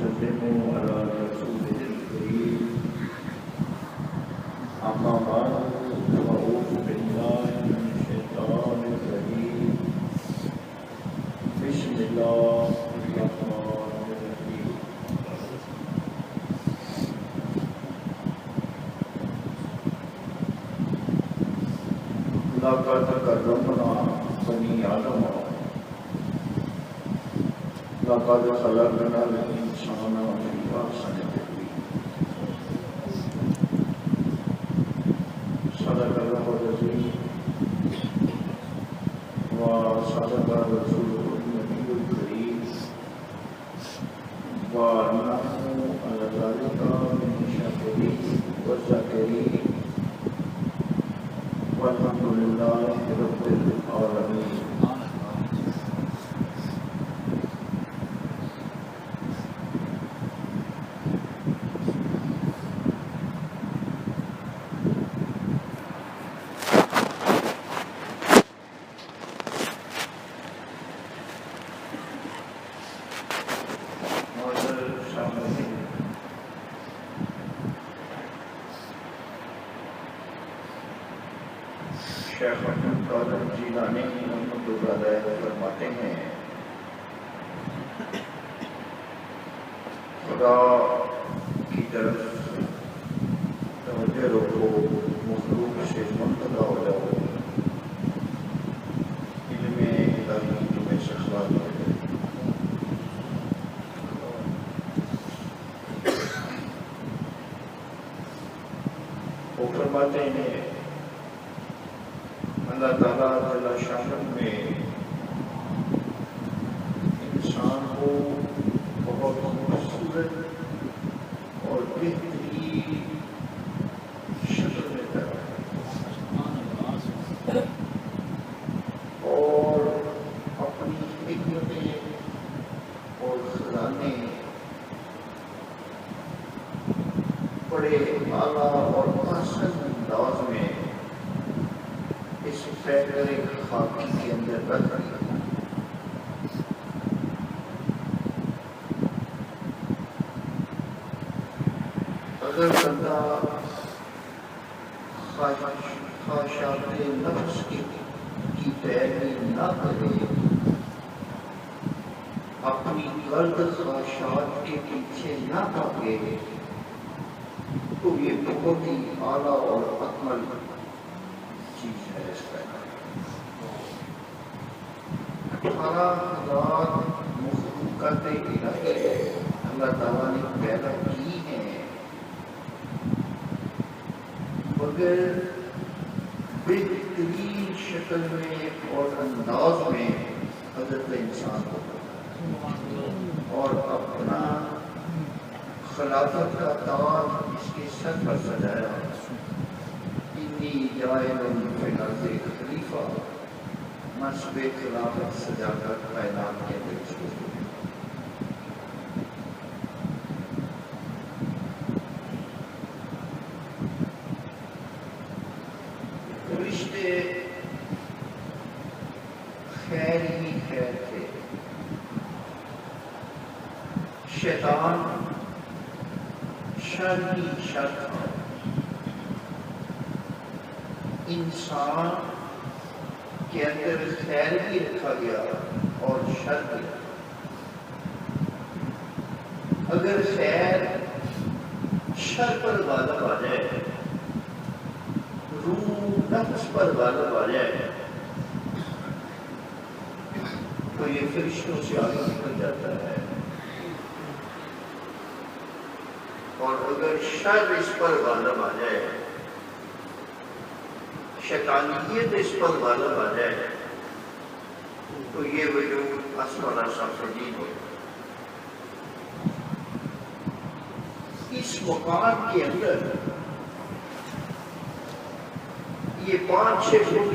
وسلموا على رسوله الكريم أما بعد فأعوذ بالله من الشيطان الرجيم بسم الله الرحمن الرحيم لقد كرمنا بني آدم لقد خلقنا الإنسان في أحسن تقويم صدق الله العظيم وصدق رسوله النبي الكريم ونحن على ذلك من الشاكرين والذاكرين والحمد لله رب العالمين. شیخ عبد القادر جیلانی رحمۃ اللہ علیہ فرماتے ہیں خدا کی طرف توجہ رکھو، مخلوق سے منقطع ہو جاؤ، علم الہی تمہیں سکھلا دے. وہ فرماتے ہیں اللہ تعالیٰ جل شانہ میں انسان کو بہت خوبصورت اور بہترین شکل میں پیدا کیا اور اپنی حکمتیں اور خزانے بڑے اعلیٰ اور احسن انداز میں اس فیکٹر خاکی کے اندر رکھ رہی ہے. اگر بندہ خواہشات نفس کی پیروی نہ کرے، اپنی غلط خواہشات کے پیچھے نہ بھاگے، تو یہ بہت ہی اعلیٰ اور اکمل چیز ہے. اس کا 18,000 مخلوقات الہی اللہ تعالیٰ نے پیدا کی ہیں، مگر بہترین شکل میں اور انداز میں حضرت انسان کو اور اپنا خلافت کا تاج اس کے سر پر سجایا. انی جاعل فی الارض خلیفہ، منصب خلافت سجا کر کائنات کے اندر اس کو. رشتے خیر ہی خیر تھے، شیطان شر ہی شر تھا. انسان کے اندر خیر بھی رکھا گیا اور شر بھی. اگر خیر شر پر غالب آ جائے، روح نفس پر غالب آ جائے، تو یہ فرشتوں سے آگے نکل جاتا ہے. اور اگر شر اس پر غالب آ جائے، شیطانیت اس پر غالب آ جائے، تو یہ وجود اسفل سافلین ہو. اس مکان کے اندر یہ 5-6 فٹ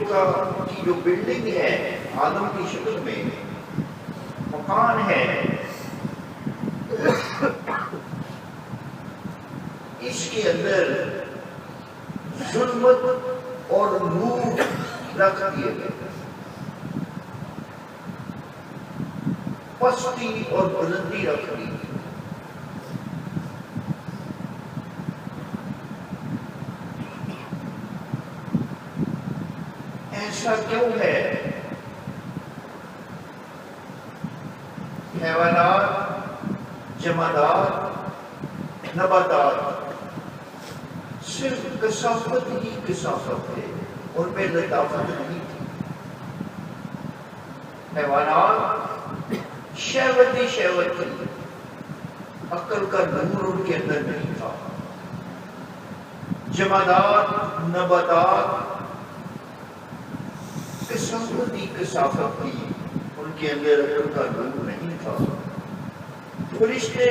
کی جو بلڈنگ ہے آدم کی شکل میں مکان ہے، اس کے اندر ظلمت اور نور رکھ دیے گئے، پستی اور بلندی رکھ دی. ایسا کیوں ہے؟ حیوانات، جمادات، نباتات صرف کثافت ہی کثافت ہے، ان میں لطافت نہیں تھی۔ حیوانات شہوت ہی شہوت تھی، عقل کا نور ان کے اندر نہیں تھا۔ جمادات، نباتات کثافت ہی کثافت تھی، ان کے اندر عقل کا نور نہیں تھا۔ فرشتے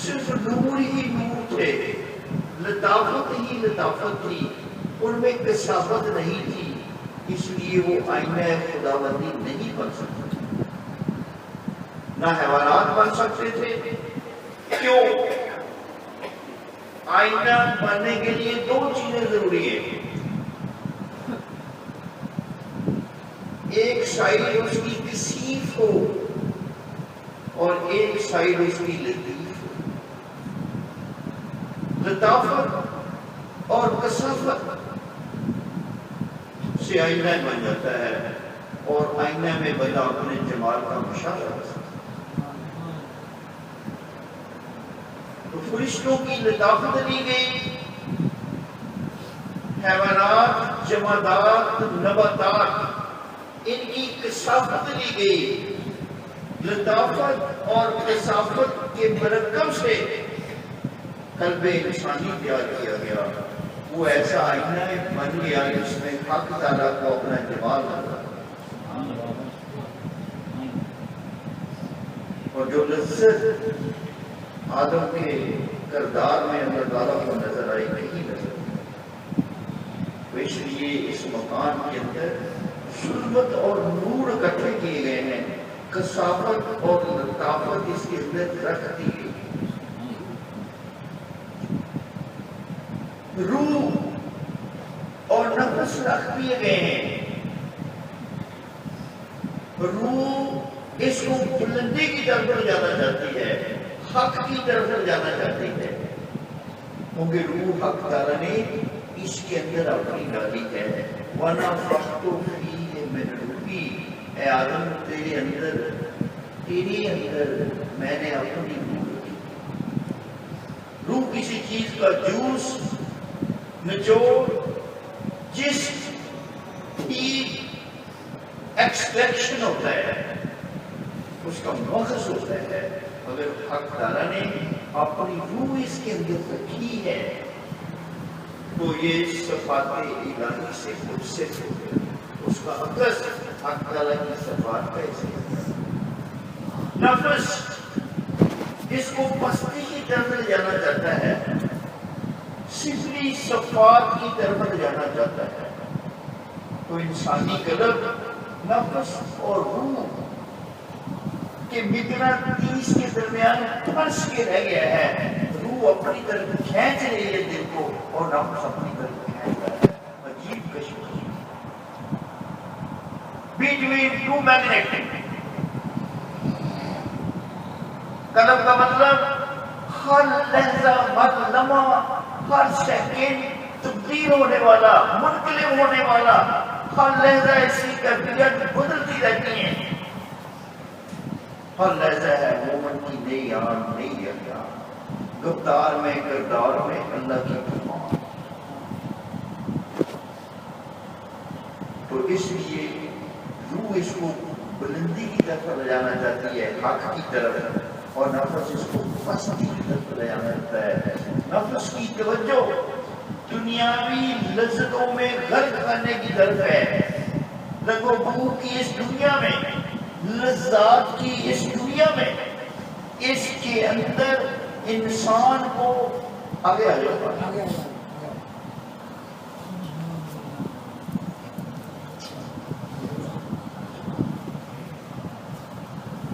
صرف نور ہی نور تھے، لطافت ہی لطافت تھی، ان میں کثافت نہیں تھی، اس لیے وہ آئینہ خداوندی نہیں بن سکتے، نہ حیوانات بن سکتے تھے۔ کیوں؟ آئینہ بننے کے لیے دو چیزیں ضروری ہیں، ایک سائڈ اس کی کثیف ہو اور ایک سائڈ اس کی لطیف ہو۔ لطافت اور کثافت سے آئینہ بن جاتا ہے، اور آئینہ میں بندہ اپنے جمال کا مشاہدہ کر سکتا ہے۔ تو فرشتوں کی لطافت لی گئی، حیوانات، جمادات، نباتات ان کی کثافت لی گئی۔ لطافت اور کثافت کے مرکب سے قلب انسانی تیار کیا گیا، وہ ایسا آئینہ بن گیا جس میں حق تعالیٰ کو اپنا جمال نظر آتا، اور جو لذت آدم کے کردار میں اللہ تعالیٰ کو نظر آئی نہیں نظر آئی۔ تو اس لیے اس مکان کے اندر ظلمت اور نور اکٹھے کیے گئے ہیں، کثافت اور لطافت اس کے اندر رکھ دی گئی۔ روح اور نفس رکھ دیے گئے ہیں۔ روح اس کو بلندی کی طرف لے جانا چاہتی ہے، حق کی طرف لے جانا چاہتی ہے، کیونکہ روح حق تعالیٰ نے اس کے اندر اپنی ڈالی ہے۔ وَنَفَخْتُ فِيهِ مِنْ رُوحِي، اے آدم تیرے اندر میں نے اپنی روح رکھی۔ روح کسی چیز کا جوس، نچوڑ، جس کی ایکسٹریکشن ہوتا ہے، اس کا مغز ہوتا ہے۔ اگر حق تعالیٰ نے اپنی روح اس کے اندر رکھی ہے تو یہ صفات الہی سے متصف ہو گیا، اس کا عکس حق تعالیٰ کی صفات کا حصہ۔ نفس اس کو پستی کی طرف لے جانا چاہتا ہے، صفری صفات کی طرف لے جانا چاہتا ہے۔ تو انسانی قلب نفس اور روح کے مقناطیس کے درمیان پھنس کے رہ گیا ہے۔ روح اپنی طرف کھینچ رہی ہے دل کو، اور نفس اپنی طرف کھینچ رہا ہے۔ عجیب کشمکش between two magnetic۔ قلب کا مطلب ہر لحظہ، ہر لمحہ، ہر سیکنڈ تبدیل ہونے والا، منقلب ہونے والا، ہر لحظہ ایسی کیفیت بدلتی رہتی ہیں۔ ہر لحظہ ہے مومن کی نئی آن، نئی احیان، گفتار میں، کردار میں اللہ کی فرمان۔ تو اس لیے روح اس کو بلندی کی طرف لے جانا چاہتی ہے، حق کی طرف، اور نفس اس کو پستی کی طرف لے جانا چاہتا ہے۔ نفس کی توجہ دنیاوی لذتوں میں غرق کرنے کی طرف ہے، رنگ و بو کی اس دنیا میں، لذات کی اس دنیا میں، اس کے اندر انسان کو آگے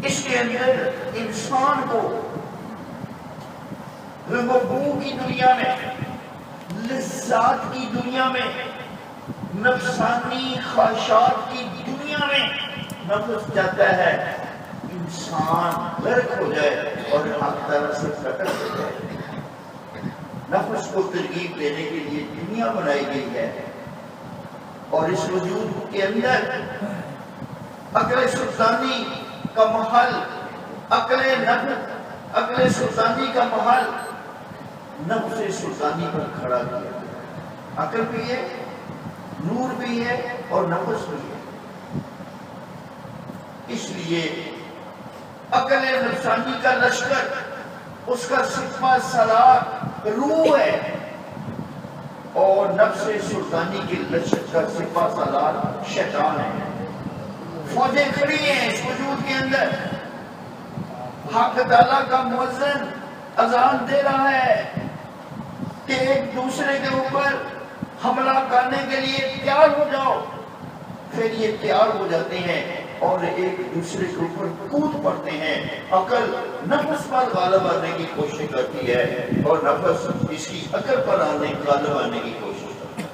اس کے اندر انسان کو رنگ و بو کی دنیا میں، لذات کی دنیا میں، نفسانی خواہشات کی دنیا میں نفس چاہتا ہے انسان غرق ہو جائے اور حق تعالیٰ سے کٹر ہو جائے۔ نفس کو ترغیب دینے کے لیے دنیا بنائی گئی ہے، اور اس وجود کے اندر عقل سلطانی کا محل، عقل سلطانی کا محل نفس سلطانی پر کھڑا کیا۔ عقل بھی ہے، نور بھی ہے اور نفس بھی ہے۔ اس لیے عقل نفسانی کا لشکر، اس کا سپہ سالار روح ہے، اور نفس سلطانی کے لشکر کا سپہ سالار شیطان ہے۔ فوجیں کھڑی ہیں اس وجود کے اندر، حق تعالیٰ کا مؤذن اذان دے رہا ہے کہ ایک دوسرے کے اوپر حملہ کرنے کے لیے تیار ہو جاؤ۔ پھر یہ تیار ہو جاتے ہیں اور ایک دوسرے کے اوپر کود پڑتے ہیں۔ عقل نفس پر غالب آنے کی کوشش کرتی ہے اور نفس اس کی عقل پر غالب آنے کی کوشش کرتی ہے۔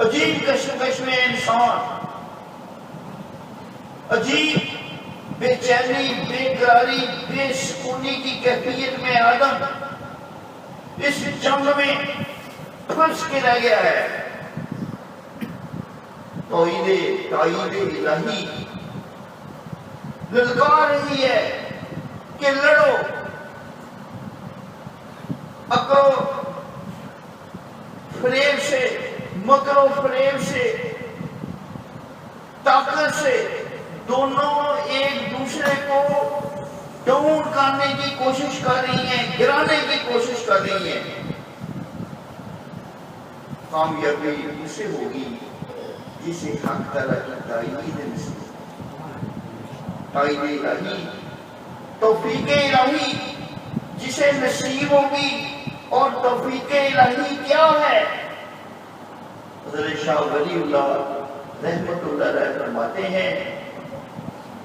عجیب کشمکش میں انسان، عجیب بے چینی، بے قراری، بے سکونی کی کیفیت میں آدم اس جنگ میں پھنس کے رہ گیا ہے۔ توحید الہی للکار رہی ہے کہ لڑو، عقل و فریب سے، مکر و فریب سے، طاقت سے، دونوں ایک دوسرے کو ڈاؤن کرنے کی کوشش کر رہی ہیں، گرانے کی کوشش کر رہی ہیں۔ کامیابی اسے ہوگی جسے حق تعالیٰ کی تائید الہی، توفیق الہی جسے نصیب ہوگی۔ اور توفیق الہی کیا ہے؟ حضرت شاہ ولی اللہ رحمت اللہ علیہ فرماتے ہیں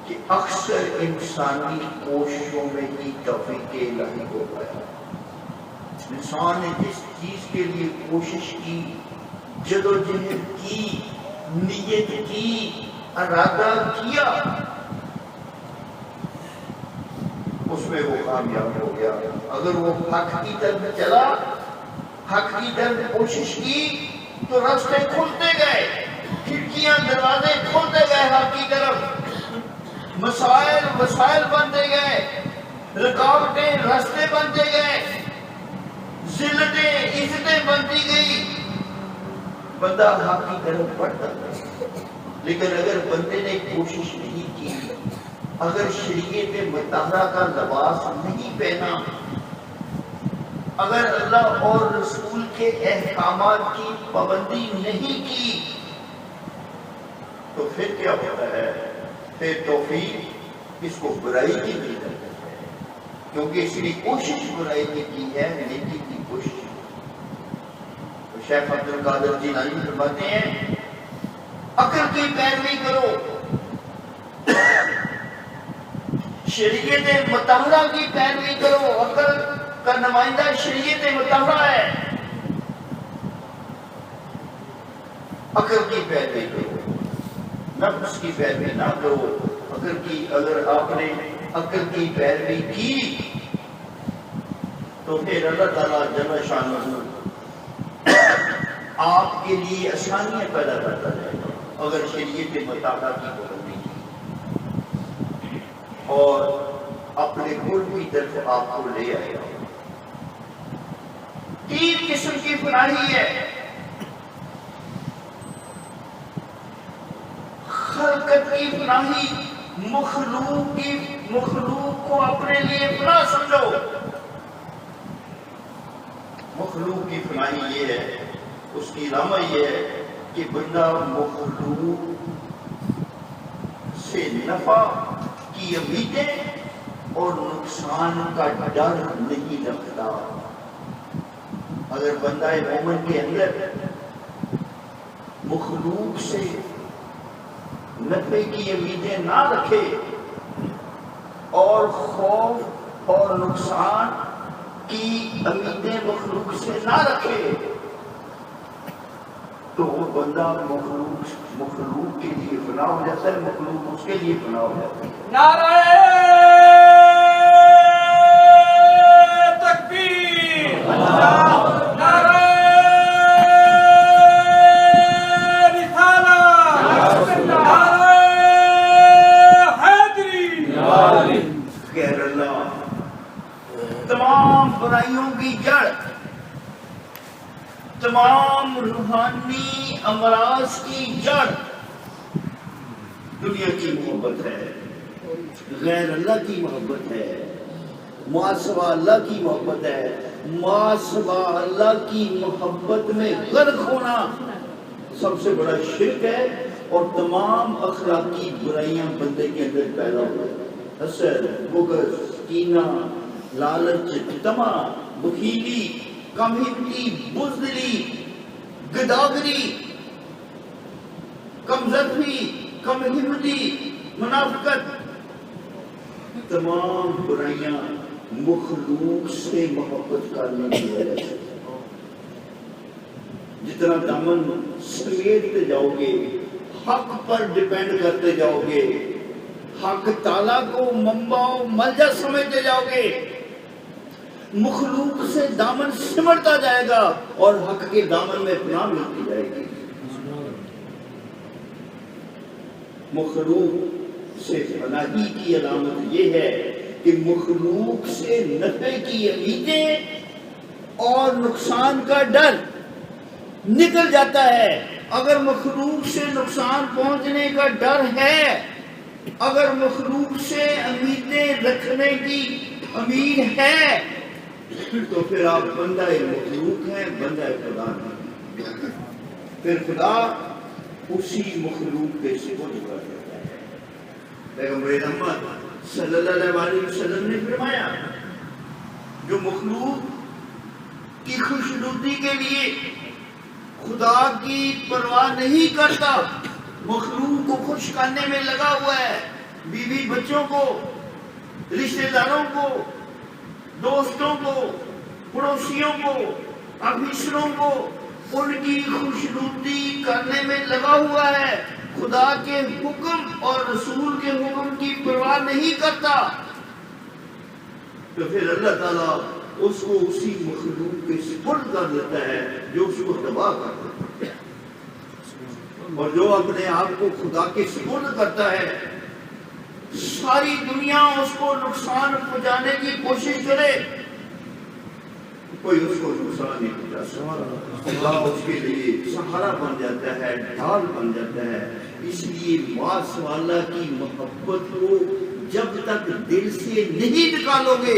کہ اکثر انسانی کوششوں میں ہی توفیق الہی کو پایا۔ انسان نے جس چیز کے لیے کوشش کی، جدوجہد کی، نیت کی، ارادہ کیا، اس میں وہ کامیاب ہو گیا۔ اگر وہ حق کی طرف چلا، حق کی طرف کوشش کی، تو راستے کھلتے گئے، کھڑکیاں دروازے کھلتے گئے حق کی طرف، مسائل وسائل بنتے گئے، رکاوٹیں راستے بنتے گئے، ذلتیں عزتیں بنتی گئی، بندہ حق کی طرف بڑھتا گیا۔ لیکن اگر بندے نے کوشش نہیں کی، اگر شریعت مطہرہ کا لباس نہیں پہنا، اگر اللہ اور رسول کے احکامات کی پابندی نہیں کی، تو پھر کیا ہوتا ہے؟ پھر توفیق اس کو برائی کی مل جاتی ہے، کیونکہ اس کی کوشش برائی کی ہے، نیکی کی کوشش۔ تو شیخ عبد القادر جیلانی فرماتے ہیں عقل کی پیروی کرو، شریعت مطہرہ کی پیروی کرو۔ عقل کا نمائندہ شریعت مطہرہ ہے، عقل کی پیروی کرو، نفس کی پیروی نہ کرو۔ اگر آپ نے عقل کی پیروی کی تو پھر اللہ تعالیٰ جل شانہ آپ کے لیے آسانیاں پیدا کرتا جائے گا۔ اگر شریعت مطہرہ کی پابندی کی اور اپنے قرب کی طرف آپ کو لے آئے گا۔ تین قسم کی فلاحی ہے، خلقت کی فلاحی، مخلوق کو اپنے لیے فلاح سمجھو۔ مخلوق کی فلاحی یہ ہے، اس کی علامہ یہ ہے کہ بندہ مخلوق سے نفع کی امیدیں اور نقصان کا ڈر نہیں رکھتا۔ اگر بندہ مومن کے اندر مخلوق سے نفع کی امیدیں نہ رکھے اور خوف اور نقصان کی امیدیں مخلوق سے نہ رکھے، تو وہ بندہ مخلوق کے لیے فنا ہو جاتا ہے، مخلوق اس کے لیے فنا ہو جاتا ہے۔ نعرہ تکبیر، نعرہ روحانی امراض کی جڑ دنیا کی محبت ہے، غیر اللہ کی محبت ہے، محاسبہ اللہ کی محبت ہے۔ محاسبہ اللہ کی محبت میں غرق ہونا سب سے بڑا شرک ہے، اور تمام اخلاقی برائیاں بندے کے اندر پیدا ہوئے، حسد، بغض، کینہ، لالچ، طمع، بخیلی، کمہتی، بزدلی، گداگری، کمزدی، کم ہمتی، منافقت، تمام برائیاں مخلوق سے محبت کرنے کی وجہ سے۔ جتنا دامن سمیٹتے جاؤ گے، حق پر ڈیپینڈ کرتے جاؤ گے، حق تعالیٰ کو منبع و ملجا سمجھتے جاؤ گے، مخلوق سے دامن سمٹتا جائے گا اور حق کے دامن میں پناہ ملتی جائے گی۔ مخلوق سے پناہی کی علامت یہ ہے کہ مخلوق سے نفع کی امیدیں اور نقصان کا ڈر نکل جاتا ہے۔ اگر مخلوق سے نقصان پہنچنے کا ڈر ہے، اگر مخلوق سے امیدیں رکھنے کی امید ہے، تو پھر آپ بندہ مخلوق ہیں، بندہ خدا نہیں۔ پھر خدا اسی مخلوق کے سپرد کر دیتا ہے۔ پیغمبر احمد صلی اللہ علیہ وسلم نے فرمایا، جو مخلوق کی خوشنودی کے لیے خدا کی پرواہ نہیں کرتا، مخلوق کو خوش کرنے میں لگا ہوا ہے، بیوی بچوں کو، رشتہ داروں کو، دوستوں کو، پڑوسیوں کو، افسروں کو ان کی خوشنودی کرنے میں لگا ہوا ہے، خدا کے حکم اور رسول کے حکم کی پرواہ نہیں کرتا، تو پھر اللہ تعالیٰ اس کو اسی مخلوق کے سپرد کر دیتا ہے جو اس کو تباہ کر دیتا ہے۔ اور جو اپنے آپ کو خدا کے سپرد کرتا ہے، ساری دنیا اس کو نقصان پہنچانے کی کوشش کرے، کوئی اس کو نقصان نہیں پہنچا سکتا۔ اللہ اس کے لیے سہارا بن جاتا ہے، ڈھال بن جاتا ہے۔ اس لیے محاسبہ اللہ کی محبت کو جب تک دل سے نہیں نکالو گے،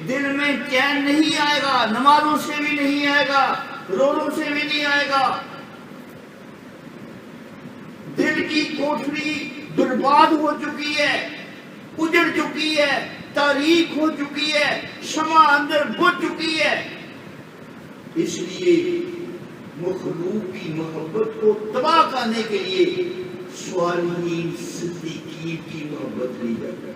دل میں چین نہیں آئے گا، نمازوں سے بھی نہیں آئے گا، روزوں سے بھی نہیں آئے گا۔ دل کی کوٹھری برباد ہو چکی ہے، اجڑ چکی ہے، تاریک ہو چکی ہے، شمع اندر بجھ چکی ہے۔ اس لیے مخلوق کی محبت کو تباہ کرنے کے لیے صالحین صدیقین کی محبت لی جاتی ہے۔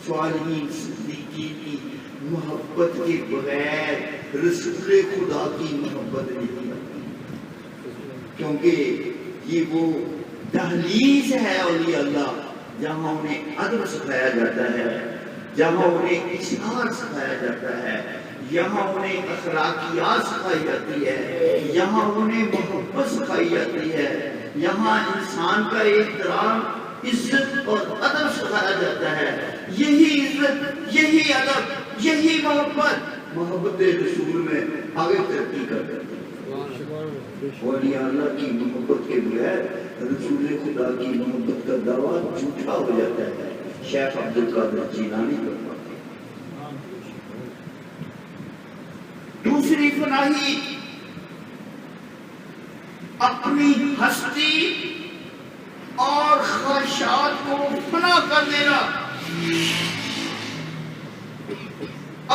صالحین صدیقین کی محبت کے بغیر رسول خدا کی محبت نہیں آتی، کیونکہ یہ وہ دہلیز ہے اولیاء اللہ جہاں انہیں ادب سکھایا جاتا ہے، جہاں انہیں اشعار سکھایا جاتا ہے، یہاں انہیں اخلاقیات سکھائی جاتی ہے، یہاں انہیں محبت سکھائی جاتی ہے، یہاں انسان کا احترام، عزت اور ادب سکھایا جاتا ہے۔ یہی عزت، یہی ادب، یہی محبت رسول میں آگے ترقی کر جاتی ہے۔ اولیاء اللہ کی محبت کے بغیر رسول خدا کی محبت کا دعویٰ جھوٹا ہو جاتا ہے۔ شیخ عبد القادر جیلانی فرماتے ہیں۔ دوسری فناہی اپنی ہستی اور خواہشات کو فنا کر دینا،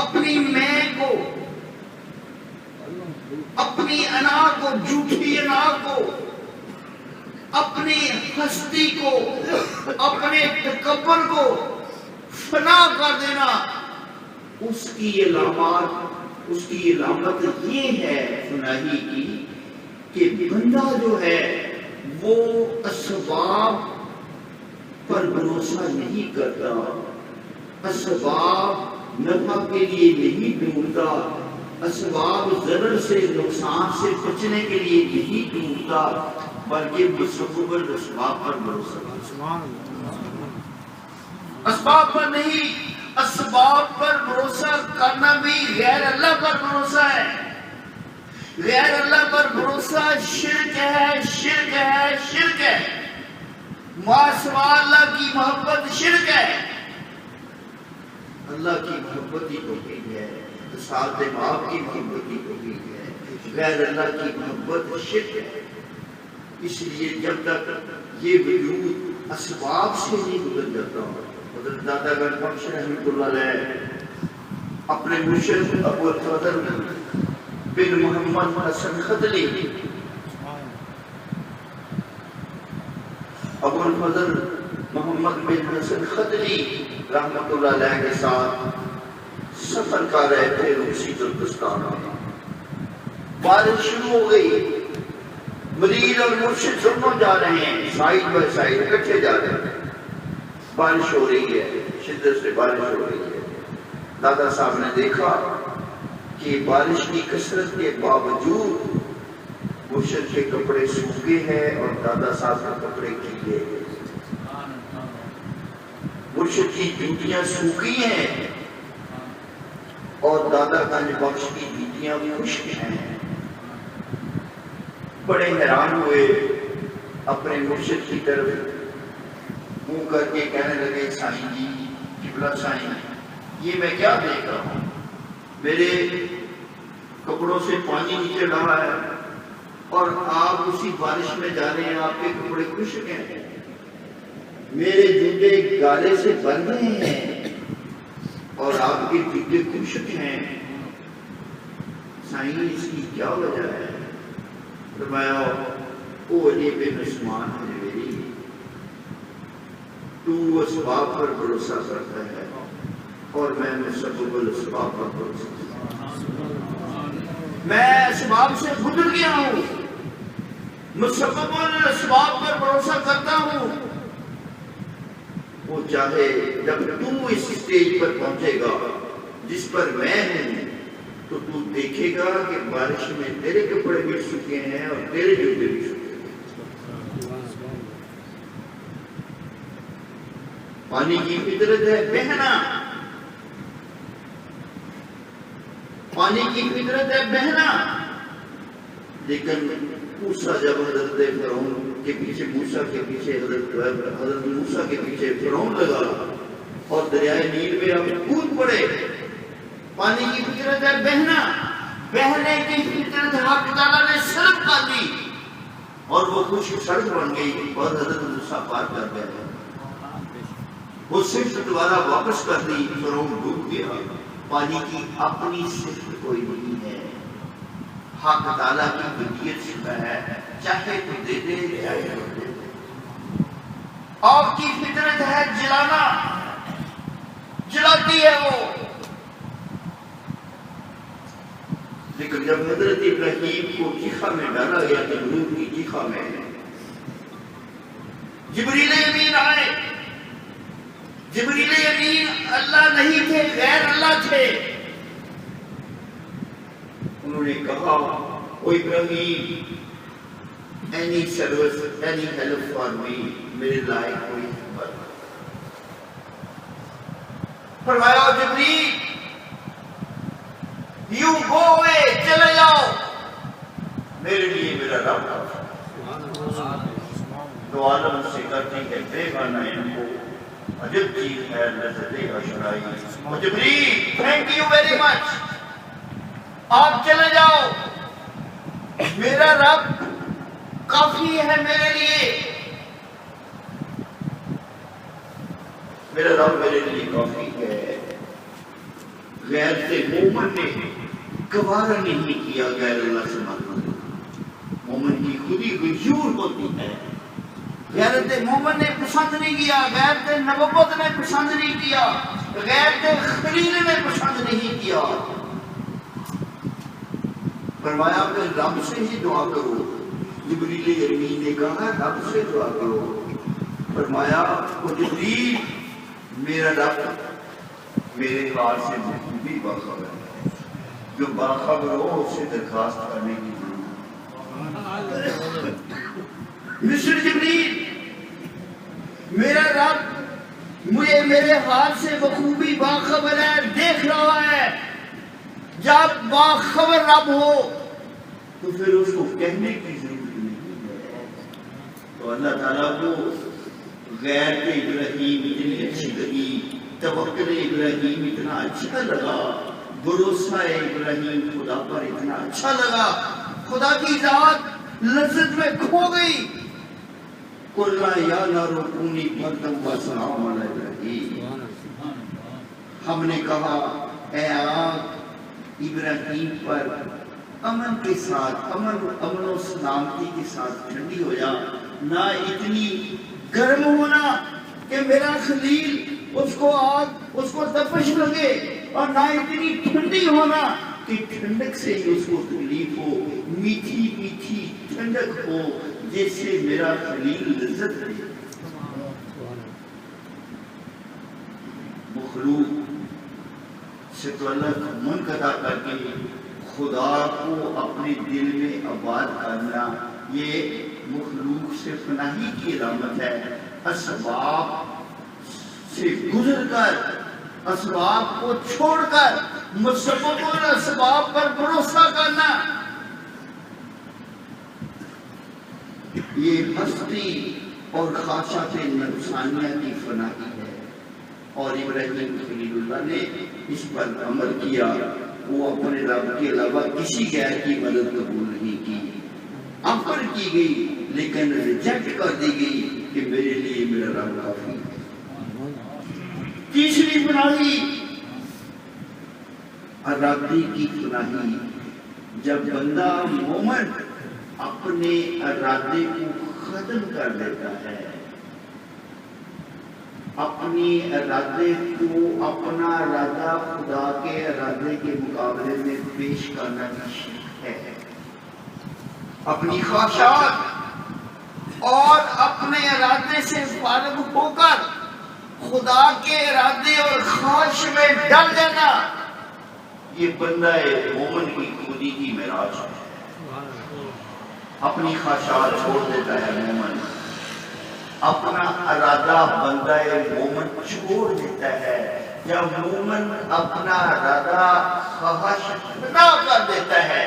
اپنی میں کو، اپنی انا کو، جھوٹی انا کو، اپنی ہستی کو، اپنے تکبر کو فنا کر دینا، اس کی علامت یہ ہے فناہی کی کہ بندہ جو ہے وہ اسباب پر بھروسہ نہیں کرتا، اسباب نفع کے لیے نہیں ڈھونڈتا، اسباب ضرر سے، نقصان سے بچنے کے لیے نہیں ڈھونڈتا، بلکہ مسبب الاسباب پر بھروسہ کرتا۔ اسباب پر نہیں، اسباب پر بھروسہ کرنا بھی غیر اللہ پر بھروسہ ہے۔ غیر اللہ پر بھروسہ شرک ہے، شرک ہے، شرک ہے۔ ما سوا اللہ کی محبت شرک ہے۔ اللہ کی محبت ہی توحید ہے، ساتھ باپ کی محبت ہی توحید ہے، غیر اللہ کی محبت شرک ہے۔ اس لیے جب تک یہ وجود اسباب سے نہیں گزر جاتا، حضرت دادا گنج بخش رحمۃ اللہ علیہ اپنے مرشد ابو الفضل بن محمد حسن خدلی، ابو الفضل محمد بن حسن خدلی رحمۃ اللہ علیہ کے ساتھ سفر کر رہے تھے روسی ترکستان میں۔ بارش شروع ہو گئی، مرید اور مرشد دونوں جا رہے ہیں، سائڈ بائی سائڈ اکٹھے جا رہے ہیں۔ بارش ہو رہی ہے، شدت سے بارش ہو رہی ہے۔ دادا صاحب نے دیکھا کہ بارش کی کثرت کے باوجود مرشد کے کپڑے سوکھے ہیں اور دادا صاحب کے کپڑے گیلے ہیں۔ مرشد کی جوتیاں سوکھی ہیں اور دادا گنج بخش کی جوتیاں خشک ہیں۔ بڑے حیران ہوئے، اپنے مرشد کی طرف منہ کر کے کہنے لگے، سائیں جی، قبلہ سائیں، یہ میں کیا دیکھ رہا ہوں؟ میرے کپڑوں سے پانی نکل رہا ہے اور آپ اسی بارش میں جا رہے ہیں، آپ کے کپڑے خشک ہیں، میرے جوتے گالے سے بن رہے ہیں اور آپ کے جوتے خشک ہیں، سائیں اس کی کیا وجہ ہے؟ فرمایا، او علی بن عثمان حجویری، تو اسباب پر بھروسہ کرتا ہے اور میں مسبب الاسباب پر بھروسہ کرتا ہوں۔ میں اسباب سے گزر گیا ہوں، مسبب الاسباب پر بھروسہ کرتا ہوں۔ وہ چاہے جب تو اس اسٹیج پر پہنچے گا جس پر میں ہوں تو تو دیکھے گا کہ بارش میں تیرے کپڑے بھی سوکھے ہیں اور تیرے جوتے بھی سوکھے ہیں۔ پانی کی فطرت ہے بہنا، پانی کی فطرت ہے بہنا، لیکن موسیٰ جب حضرت فرعون کے پیچھے، موسیٰ کے پیچھے حضرت موسیٰ کے پیچھے فرعون لگا اور دریائے نیل میں اب کود پڑے، پانی کی فطرت ہے بہنا، بہنے کی فطرت حق تعالیٰ نے سلب کر دی اور وہ خشک سڑک بن گئی اور حضرت موسیٰ پار کر گئے۔ وہ صرف دوبارہ واپس کر دی، فرعون ڈوب گیا۔ پانی کی اپنی صرف کوئی نہیں ہے، حق تعالیٰ کی ملکیت سے ہے، چاہے تو دے دے چاہے تو دے دے۔ آگ کی فطرت ہے جلانا، جلاتی ہے وہ، لیکن جب حضرت ابراہیم کو چیخا میں ڈالا گیا، جبروت کی چیخا میں جبریل امین آئے۔ جبریل امین اللہ نہیں تھے، غیر اللہ تھے۔ انہوں نے کہا، او ابراہیم، any service, any help for me، میرے لائق کوئی خبر۔ فرمایا، جبریل you go away، چلے جاؤ، میرے لیے میرا رب دو عالم سے کرتی ہے بے گانا ان کو عجب چیز ہے لذت اشرائی۔ جبریل تھینک یو ویری مچ، آپ چلے جاؤ، میرا رب کافی ہے میرے لیے، میرا رب میرے لیے کافی ہے۔ غیر سے مومن نے گوارا نہیں کیا غیر اللہ سے ماننا۔ مومن کی خودی غیور ہوتی ہے، غیرت مومن نے پسند نہیں کیا، غیرت نبوت نے پسند نہیں کیا، غیرت خلیل نے پسند نہیں کیا۔ فرمایا کہ رب سے ہی دعا کرو۔ جبریل امین نے کہا رب سے دعا کرو۔ فرمایا وہ جبریل، میرا رب میرے حال سے بھی باخبر ہے، جو باخبر ہو اس سے درخواست کرنے کی ضرورت ہے۔ مسٹر جبریل، میرا رب مجھے میرے حال سے بخوبی باخبر ہے، دیکھ رہا ہے۔ جب باخبر رب ہو تو پھر اس کو کہنے کی ضرورت نہیں ہے. تو اللہ تعالیٰ کو غیر ابراہیم اتنی اچھی لگی، توکل ابراہیم اتنا اچھا لگا، بھروسہ ابراہیم خدا پر اتنا اچھا لگا، خدا کی ذات لذت میں کھو گئی. قُلْنَا يَا نَارُ كُونِي بَرْدًا وَسَلَامًا عَلَىٰ إِبْرَاهِيمَ. ہم نے کہا اے آگ ابراہیم پر امن کے ساتھ، امن و سلامتی کے ساتھ ٹھنڈی ہو جا، نہ اتنی گرم ہونا کہ میرا خلیل اس کو آگ، اس کو تپش لگے، اور نہ اتنی ٹھنڈی ہونا کہ ٹھنڈک سے ہی اس کو تکلیف ہو، میٹھی میٹھی ٹھنڈک ہو جیسے میرا خلیل لذت دے. مخلوق سے تو اللہ کو منقطع کر کے خدا کو اپنے دل میں آباد کرنا یہ مخلوق سے فناہی کی علامت ہے. اسباب سے گزر کر، اسباب کو چھوڑ کر مسبب اور اسباب پر بھروسہ کرنا، یہ ہستی اور خواہشات نفسانیہ کی فناہی ہے. اور ابراہیم خلیل اللہ نے اس پر عمل کیا. وہ اپنے رب کے علاوہ کسی غیر کی مدد قبول نہیں کی. آفر کی گئی لیکن ریجیکٹ کر دی گئی کہ میرے لیے میرا رب کافی ہے. تیسری فناہی ارادے کی فناہی. جب بندہ مومن اپنے ارادے کو ختم کر دیتا ہے، اپنی ارادے کو، اپنا ارادہ خدا کے ارادے کے مقابلے میں پیش کرنا شرک ہے. اپنی خواہشات اور اپنے ارادے سے فارغ ہو کر خدا کے ارادے اور خواہش میں ڈل جانا، یہ بندہ مومن کی خودی کی معراج ہے. اپنی خواہشات چھوڑ دیتا ہے مومن، اپنا ارادہ بندہ مومن چھوڑ دیتا ہے. جب مومن اپنا ارادہ خواہش بنا کر دیتا ہے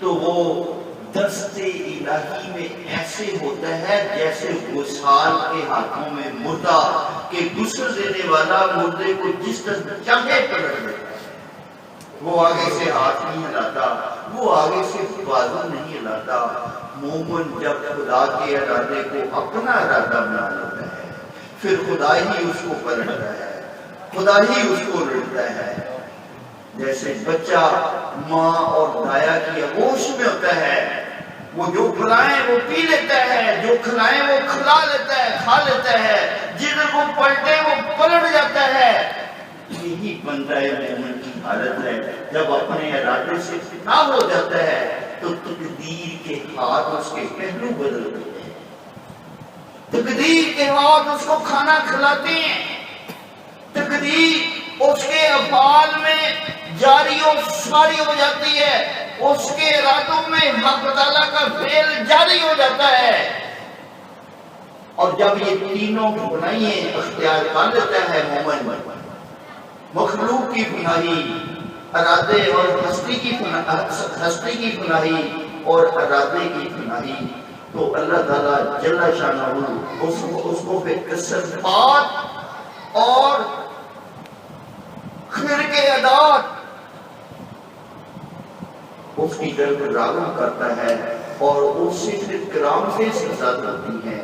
تو وہ دست الہی میں ایسے ہوتا ہے جیسے غسال کے ہاتھوں میں مردہ کہ غسل دینے والا مردے کو جس طرح چاہے پلٹ دیتا ہے. وہ آگے سے ہاتھ نہیں ہلاتا، وہ آگے سے بازو نہیں ہلاتا. مومن جب خدا کے ارادے کو اپنا ارادہ بنا لیتا ہے پھر خدا ہی اس کو پلٹتا ہے، خدا ہی اس کو لڑتا ہے. جیسے بچہ ماں اور دایا کی آغوش میں ہوتا ہے، وہ جو کھلائیں وہ پی لیتا ہے، جو کھلائیں وہ کھلا لیتا ہے، کھا لیتا ہے، جدھر وہ پلٹے وہ پلٹ جاتا ہے. یہی بندہ مومن کی حالت ہے. جب اپنے ارادے سے نہ ہو جاتا ہے تو تقدیر کے ہاتھ اس کے پہلو بدل دیتے ہیں. تقدیر کے ہاتھ اس کو کھانا کھلاتے ہیں. تقدیر اس کے افعال میں جاری و ساری ہو جاتی ہے، اس کے ارادوں میں حق تعالیٰ کا فعل جاری ہو جاتا ہے. اور جب یہ تینوں بنائیں اختیار کر لیتا ہے مومن، مخلوق کی فناہی، ارادے اور ہستی کی فناہی اور ارادے کی فناہی، تو اللہ تعالیٰ جل شانہ اس کو پھر کسبات اور خرقِ عادات اس کی طرف راغب کرتا ہے اور اس سے پھر کرام سے سزا ہوتی ہے.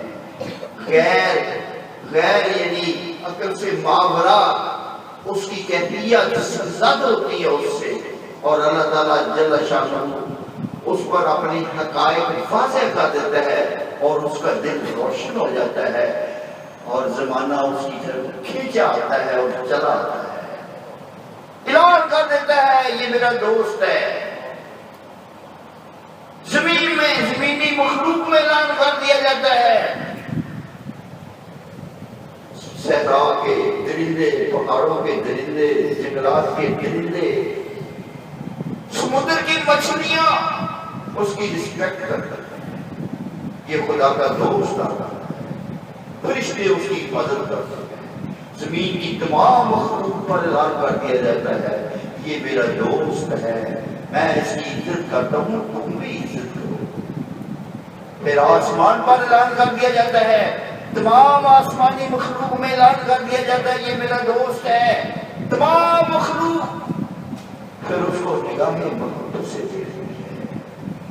غیر یعنی عقل سے ماورا اس کی کیفیت زد ہوتی ہے اس سے، اور اللہ تعالیٰ جل شانہ اس پر اپنی حقائق واضح کر دیتا ہے اور اس کا دل روشن ہو جاتا ہے اور زمانہ اس کی طرف کھینچا آتا ہے اور چلا آتا ہے. اعلان کر دیتا ہے یہ میرا دوست ہے. زمین میں، زمینی مخلوق میں اعلان کر دیا جاتا ہے. صحرا کے درندے، پہاڑوں کے درندے، جنگلات کے درندے، سمندر کی مچھلیاں اس کی رسپیکٹ کرتے ہیں. یہ خدا کا دوست آتا ہے. فرشتے اس کی مدد کرتے ہیں. زمین کی تمام مخلوق پر اعلان کر دیا جاتا ہے یہ میرا دوست ہے. میں اس کی عزت کرتا ہوں، تم بھی عزت کرو۔ پھر آسمان پر اعلان کر دیا جاتا ہے، تمام آسمانی مخلوق میں اعلان کر دیا جاتا ہے یہ میرا دوست ہے، تمام مخلوق پھر اس کو نگاہ محبت سے دیکھتے ہیں،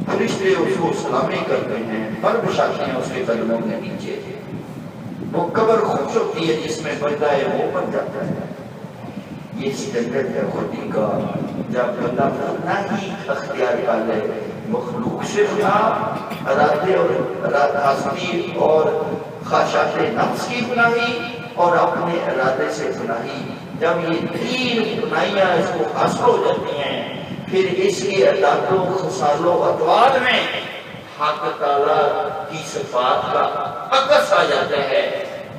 فرشتے اس کو سلامی کرتے ہیں، پر بچھاتے ہیں اس کے قدموں کے نیچے۔ وہ قبر خوش ہوتی ہے جس میں بندہ ہے وہ بن جاتا ہے۔ یہ اسٹینڈرڈ ہے خودی کا، جب بندہ اپنا ہی اختیار کر لے، مخلوق سے بنا ارادے اور ہستی اور خواہشات نفس کی گناہی اور اپنے ارادے سے گناہی، جب یہ تین گناہیاں اس کو حاصل ہو جاتی ہیں، پھر اس کے عدالتوں خساروں اطوار میں حق تعالیٰ کی صفات کا عکس آ جاتا ہے۔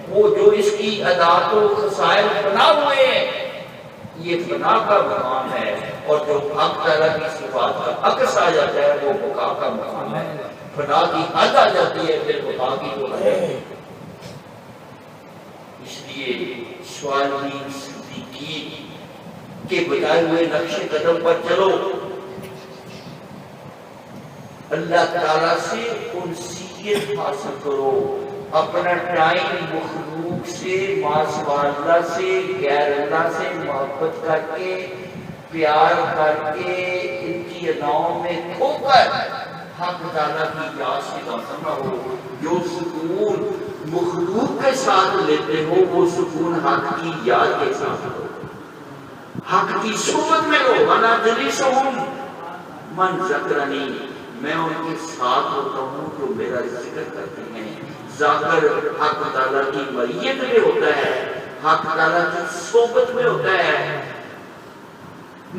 وہ جو اس کی عدالت و خسائل بنا ہوئے ہیں یہ فنا کا مقام ہے، اور جو حق تعالیٰ کی صفات کا عکس آ جاتا ہے وہ بقا کا مقام ہے۔ فنا کی حد آ جاتی ہے، پھر بقا کی تو ہے۔ اس لیے صالحین صدیقین کے بتائے ہوئے نقش قدم پر چلو، اللہ تعالیٰ سے انسیت حاصل کرو، اپنا ٹائم مخلوق سے، ما سوا اللہ سے، غیر اللہ سے محبت کر کے، پیار کر کے، ان کی اداؤں میں کھو کر حق تعالیٰ کی یاد سے غافل نہ ہو۔ جو سکون مخلوق کے ساتھ لیتے ہو وہ سکون حق کی یاد کے ساتھ لو، حق کی صحبت میں لو۔ وَلَا جَلِسُهُمْ مَنْ ذَكَرَنِي، میں ان کے ساتھ ہوتا ہوں جو میرا ذکر کرتے ہیں۔ ذاکر حق تعالیٰ کی معیت میں ہوتا ہے، حق تعالیٰ کی صحبت میں ہوتا ہے۔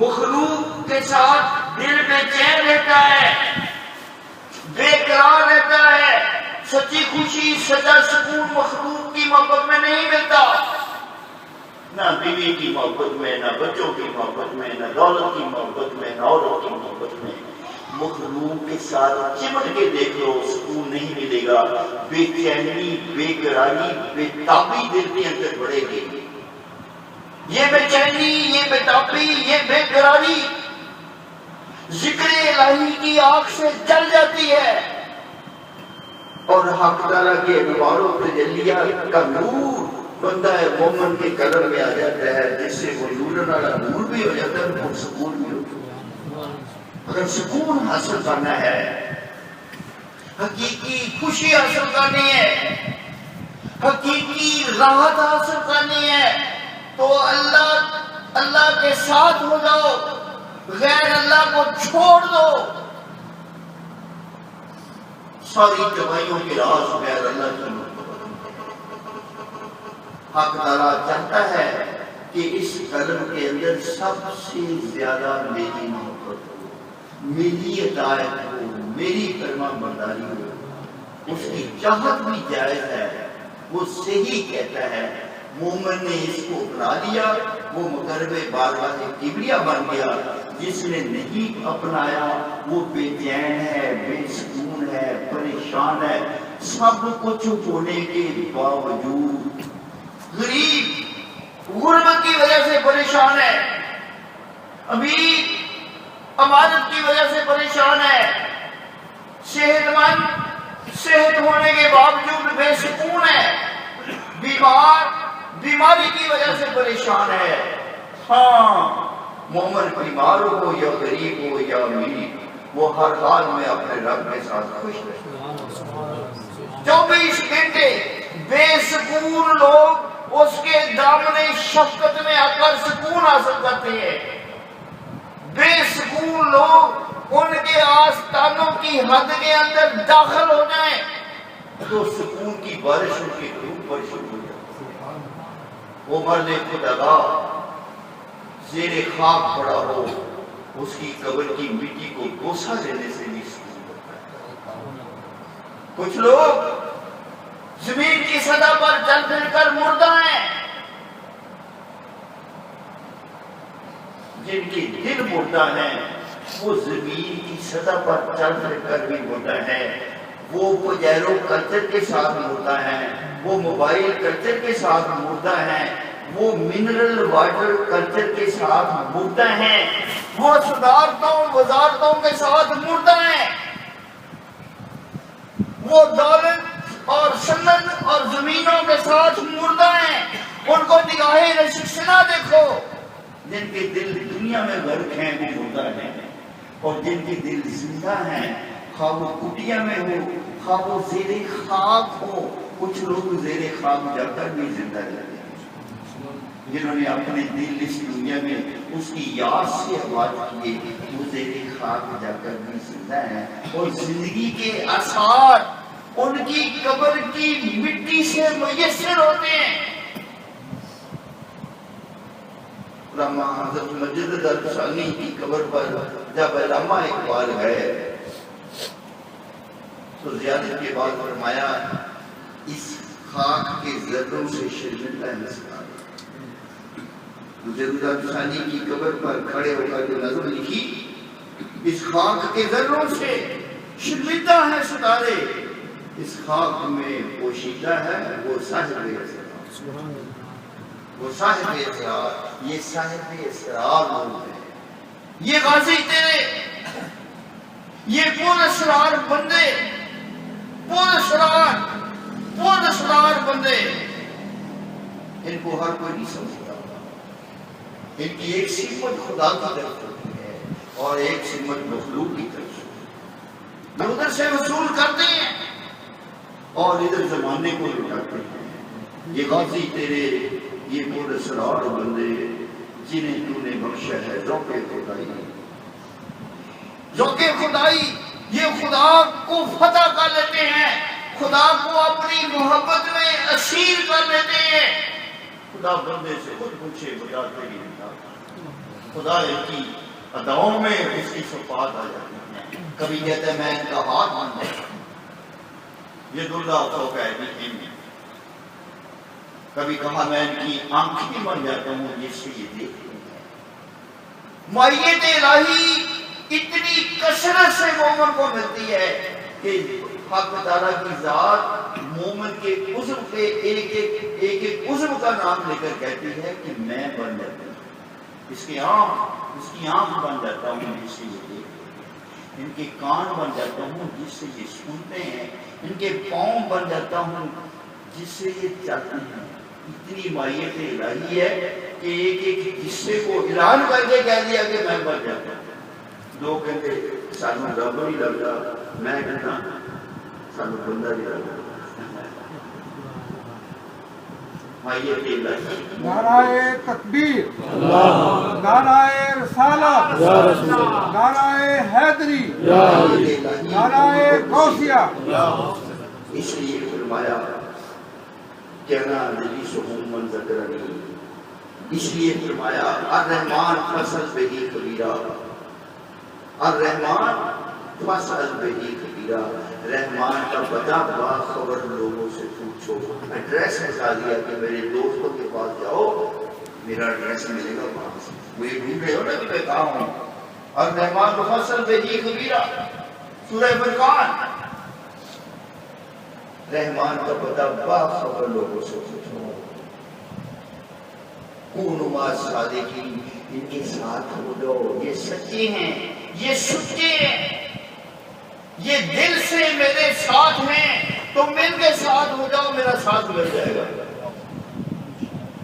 مخلوق کے ساتھ دل بے چین رہتا ہے، بے قرار رہتا ہے، سچی خوشی سچا سکون مخلوق کی محبت میں نہیں ملتا، نہ بیوی کی محبت میں، نہ بچوں کی محبت میں، نہ دولت کی محبت میں، نہ عورت کی محبت میں۔ مخلوق کے ساتھ چمٹ کے دیکھ لو، سکون نہیں ملے گا، بے چینی، بے قراری، بے تابی دل کے اندر بڑھے گی۔ یہ بے چینی، یہ بے تابی، یہ بے قراری ذکر الہی کی آنکھ سے جل جاتی ہے، اور حق تعالیٰ کے انوار و تجلیات کا نور بندہ مومن کے قلب میں آ جاتا ہے، جس سے وہ نور والا نور بھی ہو جاتا ہے اور سکون بھی ہوتا ہے۔ اگر سکون حاصل کرنا ہے، حقیقی خوشی حاصل کرنی ہے، حقیقی راحت حاصل کرنی ہے، تو اللہ کے ساتھ ہو جاؤ، غیر اللہ کو چھوڑ دو۔ ساری دوائیوں کے راز غیر اللہ کی حق تعالیٰ چاہتا ہے کہ اس قلب کے اندر سب سے زیادہ میری محبت ہو، میری اطاعت ہو، میری فرما برداری ہو۔ اس کی چاہت بھی جائز ہے، وہ صحیح کہتا ہے۔ مومن نے اس کو اپنا لیا، وہ مقرب بارگاہ کبریا بن گیا۔ جس نے نہیں اپنایا وہ بے چین ہے، بے سکون ہے، پریشان ہے، سب کچھ ہونے کے باوجود غریب، غربت کی وجہ سے پریشان ہے، امیر امانت کی وجہ سے پریشان ہے، صحت مند صحت ہونے کے باوجود بے سکون ہے، بیمار بیماری کی وجہ سے پریشان ہے۔ ہاں، مومن بیمار ہو یا غریب ہو یا امیر، وہ ہر حال میں اپنے رب کے ساتھ خوش رہے۔ 24 گھنٹے بے سکون لوگ اس کے دامن شفقت میں آ کر سکون حاصل کرتے ہیں، بے سکون لوگ ان کے آستانوں کی حد کے اندر داخل ہو جائیں تو سکون کی بارش ان کے روح پر شروع ہو جاتی ہے۔ وہ مرد خدا زیر خاک پڑا ہو، اس کی قبر کی مٹی کو بوسہ دینے سے بھی سکون ہوتا ہے۔ کچھ لوگ زمین کی سطح پر چل پھر کر مردہ ہیں، جن کے دل مردہ ہیں وہ زمین کی سطح پر چل پھر کر بھی مردہ ہیں، وہ پجیرو کلچر کے ساتھ مردہ ہیں، وہ موبائل کلچر کے ساتھ مردہ ہیں، وہ منرل واٹر کلچر کے ساتھ مردہ ہیں، وہ صدارتوں وزارتوں کے ساتھ مردہ ہیں، وہ دولت اور صنعت اور زمینوں کے ساتھ مردہ ہیں۔ ان کو نگاہ رشکشنا دیکھو، جن کے دل دنیا میں غرق ہیں وہ مردہ ہیں، اور جن کے دل زندہ ہیں، خواہ وہ کٹیا میں ہو خواہ وہ زیر خاک ہو۔ کچھ لوگ زیر خاک جا کر بھی زندہ رہتے ہیں، جنہوں نے اپنے دل اس دنیا میں اس کی یاد سے آباد کیے، وہ زیر خاک جا کر بھی زندہ ہیں، اور زندگی کے آثار ان کی قبر کی مٹی سے میسر ہوتے ہیں۔ علامہ حضرت مجدد الثانی کی قبر پر جب علامہ اقبال گئے تو زیارت کے بعد فرمایا اس خاک کے ذروں سے شرمندہ مسکرا۔ مجدد الثانی کی قبر پر کھڑے ہو کر جو نظم لکھی، اس خاک کے ذروں سے شرمندہ ہے ستارے، اس خاک میں پوشیدہ ہے وہ صاحب اسرار، وہ صاحب اسرار، یہ صاحب اسرار لوگ ہیں، یہ غازی تیرے، یہ پر اسرار بندے، پر اسرار بندے، ان کو ہر کوئی نہیں سمجھتا۔ ان کی ایک صفت خدا کی طرف ہوتی ہے اور ایک صفت مخلوق کی طرف ہوتی ہے، جو ادھر سے وصول کرتے ہیں اور ادھر زمانے کو لٹاتے ہیں۔ یہ غازی تیرے، یہ پر اسرار بندے، جنہیں تو نے بخشا ہے ذوق خدائی، ذوق خدائی، یہ خدا کو فتح کر لیتے ہیں، خدا کو اپنی محبت میں اسیر کر لیتے ہیں۔ خدا بندے سے خود پوچھے بجا تیری اطاعت، خدا کی اداؤں میں اس کی صفات آ جاتی ہیں۔ کبھی کہتے ہیں میں ان کا ہاتھ بن جاتا ہوں، یہ اللہ فوق ایدیہم، کبھی کہا میں ان کی آنکھیں بن جاتا ہوں جس سے یہ دیکھتے ہیں۔ مائیت الہی اتنی کثرت سے مومن کو ملتی ہے کہ حق تعالیٰ کی ذات مومن کے عضو پہ ایک عضو کا نام لے کر کہتی ہے کہ میں بن جاتا ہوں، اس کی آنکھ بن جاتا ہوں جس سے یہ دیکھتے ہیں، ان کے کان بن جاتا ہوں جس سے یہ سنتے ہیں، ان کے پاؤں بن جاتا ہوں جس سے یہ چلتے ہیں۔ اتنی مائیت الہی ہے کہ ایک حصے کو اعلان کر کے کہہ دیا کہ میں بن جاتا ہوں۔ دو کہتے سانو رب نہیں لگتا، میں کہتا سانو بندہ نہیں لگتا۔ مائیت الہی، نعرہ تکبیر، نعرہ رسالت، نعرہ حیدری، نعرہ غوثیہ۔ اس لیے فرمایا کہنا جلیسہم من ذکرنی، اس لیے فرمایا الرحمن فصل بہی کبیرہ، الرحمن فصل بہی کبیرہ، رحمان کا پتہ باخبر لوگوں سے پوچھو۔ ایڈریس بتا دیا کہ میرے دوستوں کے پاس جاؤ، میرا ایڈریس ملے گا وہاں سے، مجھے ڈھونڈ رہے ہو نا کہ میں کہاں ہوں۔ الرحمن فصل بہی کبیرہ، سورہ فرقان۔ رحمان کا پتہ باخبر لوگوں سے پوچھو، کونوا مع صادقین، ان کے ساتھ ہو جاؤ، یہ سچے ہیں، یہ سچے ہیں، یہ دل سے میرے ساتھ ہیں، تم ان کے ساتھ ہو جاؤ، میرا ساتھ مل جائے گا۔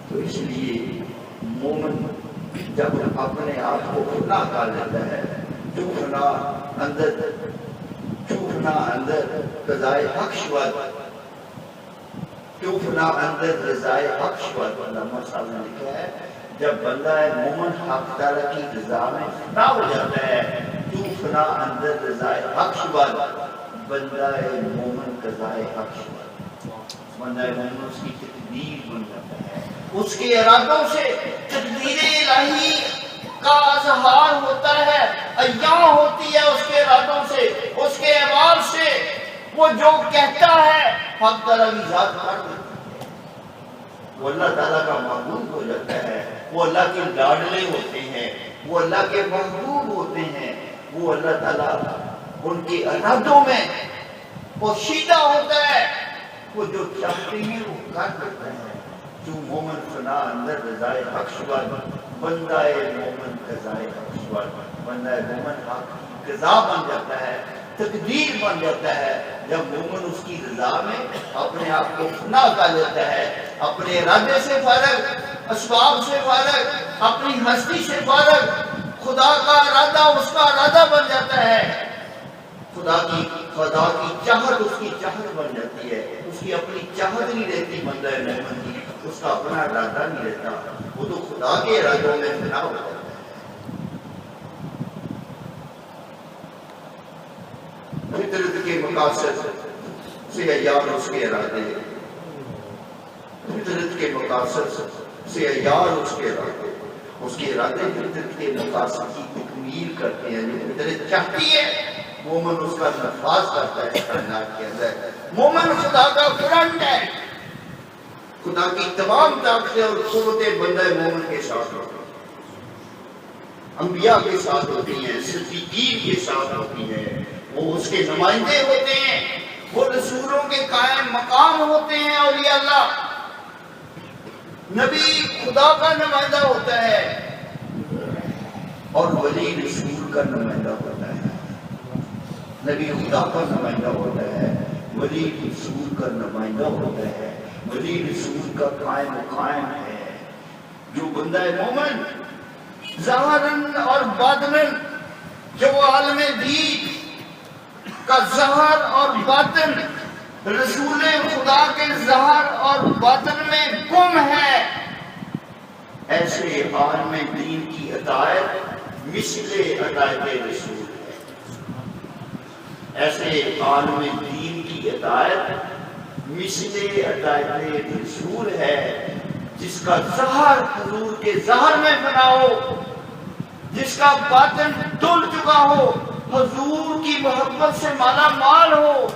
تو اس لیے مومن جب اپنے آپ کو کھلا کر لیتا ہے، چوکنا اندر قضائے حق شواد، چوکنا اندر رضائے حق شواد، علامہ صاحب نے لکھا ہے جب بندہ مومن حق تعالیٰ کی رضا میں فنا ہو جاتا ہے، چوکنا اندر رضائے حق شواد، بندہ مومن قضائے حق شواد، بندہ مومن اس کی تقدیر بن جاتا ہے، اس کے ارادوں سے تقدیر الہی کا اظہار ہوتا ہے، عیاں ہوتی ہے اس کے ارادوں سے، اس کے اعمال سے، وہ جو کہتا ہے حق تعالیٰ کی ذات کر دیتی ہے، وہ اللہ تعالیٰ کا محبوب ہو جاتا ہے، وہ اللہ کے لاڈلے ہوتے ہیں، وہ اللہ کے محبوب ہوتے ہیں، وہ اللہ تعالیٰ ان کے ارادوں میں پوشیدہ ہوتا ہے، وہ جو چاہتے ہیں وہ کر دیتا ہے۔ تو مومن فنا اندر رضائے حق شوار بندہ مومن قضائے حق شوار بندہ مومن حق قضا بن جاتا ہے تقدیر بن جاتا ہے جب مومن اس کی رضا میں اپنے آپ کو فنا کر لیتا ہے اپنے ارادے سے فارغ اسباب سے فارغ اپنی ہستی سے فارغ خدا کا ارادہ اس کا ارادہ بن جاتا ہے خدا کی چاہت اس کی چاہت بن جاتی ہے اس کی اپنی چاہت نہیں رہتی بندہ مومن کی اس کا اپنا ارادہ نہیں رہتا وہ تو خدا کے ارادوں میں فنا ہو جاتا ہے فطرت کے مقاصد سے عیار اس کے ارادے فطرت کے مقاصد سے عیار اس کے ارادے فطرت کے مقاصد کی تکمیل کرتے ہیں جو فطرت چاہتی ہے مومن اس کا نفاذ کرتا ہے کائنات کے اندر مومن خدا کا فرنٹ ہے خدا کی تمام طاقتیں اور قوتیں بندہ مومن کے ساتھ ہوتی ہیں انبیاء کے ساتھ ہوتی ہیں صدیقین کے ساتھ ہوتی ہیں وہ اس کے نمائندے ہوتے ہیں وہ رسولوں کے قائم مقام ہوتے ہیں اولیاء اللہ نبی خدا کا نمائندہ ہوتا ہے اور ولی رسول کا نمائندہ ہوتا ہے نبی خدا کا نمائندہ ہوتا ہے ولی رسول کا نمائندہ ہوتا ہے ولی رسول کا قائم ہے جو بندہ مومن ظاہراً اور باطناً جو عالم دین کا ظاہر اور باطن رسول خدا کے ظاہر اور باطن میں گم ہے ایسے عالم دین کی اطاعت مثل اطاعت رسول ہے ایسے عالم دین کی اطاعت مثل اطاعت رسول ہے جس کا ظاہر حضور کے ظاہر میں بنا ہو جس کا باطن ڈول چکا ہو حضور کی محبت سے مالا مال ہو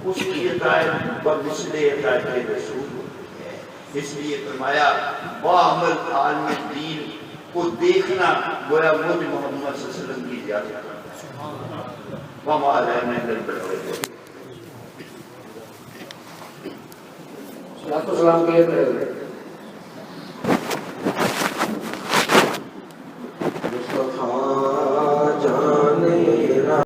اس کی اطاعت بمثل اطاعت رسول ہوتی ہے اس لیے فرمایا بعمل عالم دین کو دیکھنا گویا مجھ محمد صلی اللہ علیہ وسلم کی زیادہ وما علینا الا البلاغ السلام